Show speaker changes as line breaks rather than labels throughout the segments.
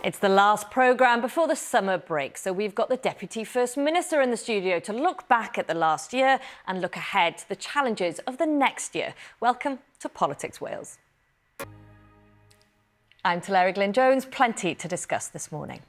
It's the last programme before the summer break, so we've got the Deputy First Minister in the studio to look back at the last year and look ahead to the challenges of the next year. Welcome to Politics Wales. I'm Teleri Glyn Jones, plenty to discuss this morning.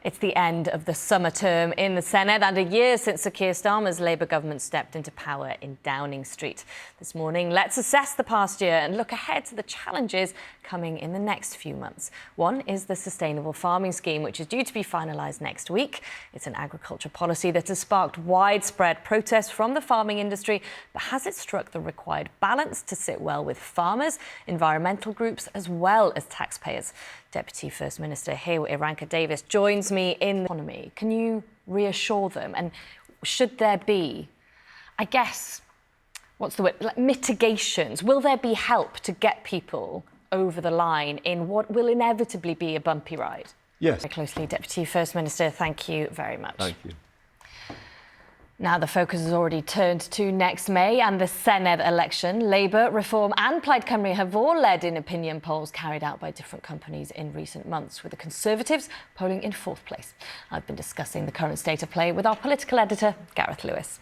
It's the end of the summer term in the Senedd and a year since Sir Keir Starmer's Labour government stepped into power in Downing Street. This morning, let's assess the past year and look ahead to the challenges coming in the next few months. One is the Sustainable Farming Scheme, which is due to be finalised next week. It's an agriculture policy that has sparked widespread protest from the farming industry, but has it struck the required balance to sit well with farmers, environmental groups, as well as taxpayers? Deputy First Minister Huw Irranca-Davies joins me in the economy. Can you reassure them? And should there be, I guess, what's the word, like mitigations? Will there be help to get people over the line in what will inevitably be a bumpy ride?
Yes.
Very closely, Deputy First Minister, thank you very much.
Thank you.
Now the focus has already turned to next May and the Senedd election. Labour, Reform and Plaid Cymru have all led in opinion polls carried out by different companies in recent months, with the Conservatives polling in fourth place. I've been discussing the current state of play with our political editor, Gareth Lewis.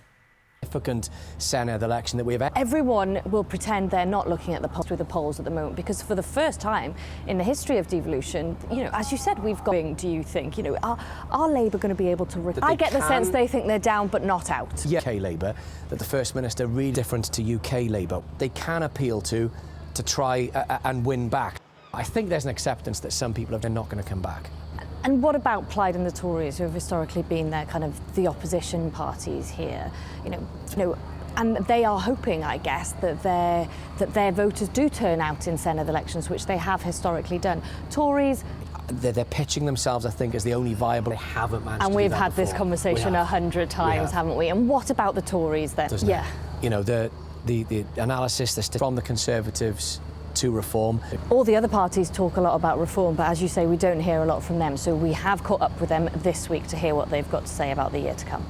Significant Senedd election that we have.
Everyone will pretend they're not looking at the polls at the moment, because for the first time in the history of devolution, as you said, we've got. Do you think, are Labour going to be able to? I get the sense they think they're down but not out.
Yeah, UK Labour, that the First Minister really different to UK Labour. They can appeal to try and win back. I think there's an acceptance that some people are not going to come back.
And what about Plaid and the Tories, who have historically been the opposition parties here? And they are hoping, I guess, that their voters do turn out in Senedd elections, which they have historically done. Tories.
They're pitching themselves, I think, as the only viable. They haven't managed.
And
we've
had this conversation 100 times, haven't we? And what about the Tories then?
Yeah. The analysis from the Conservatives to reform.
All the other parties talk a lot about reform, but as you say, we don't hear a lot from them. So we have caught up with them this week to hear what they've got to say about the year to come.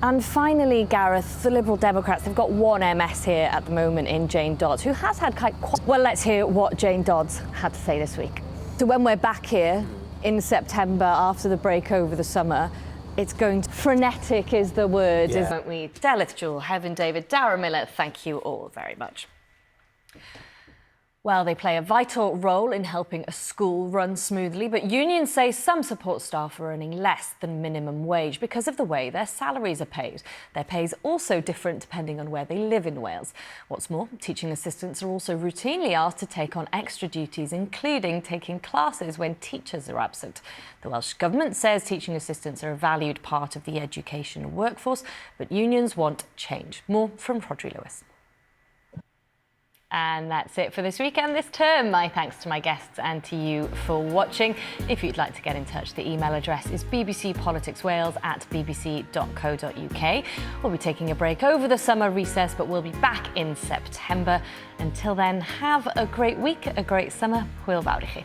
And finally, Gareth, the Liberal Democrats, they've got one MS here at the moment in Jane Dodds, who has had well, let's hear what Jane Dodds had to say this week. So when we're back here in September after the break over the summer, it's going to... Frenetic is the word, isn't we? 13Jul, Heaven David, Dara Miller, thank you all very much. Well, they play a vital role in helping a school run smoothly, but unions say some support staff are earning less than minimum wage because of the way their salaries are paid. Their pay is also different depending on where they live in Wales. What's more, teaching assistants are also routinely asked to take on extra duties, including taking classes when teachers are absent. The Welsh Government says teaching assistants are a valued part of the education workforce, but unions want change. More from Rodri Lewis. And that's it for this week and this term. My thanks to my guests and to you for watching. If you'd like to get in touch, the email address is bbcpoliticswales@bbc.co.uk. We'll be taking a break over the summer recess, but we'll be back in September. Until then, have a great week, a great summer. Hwyl fawr i chi.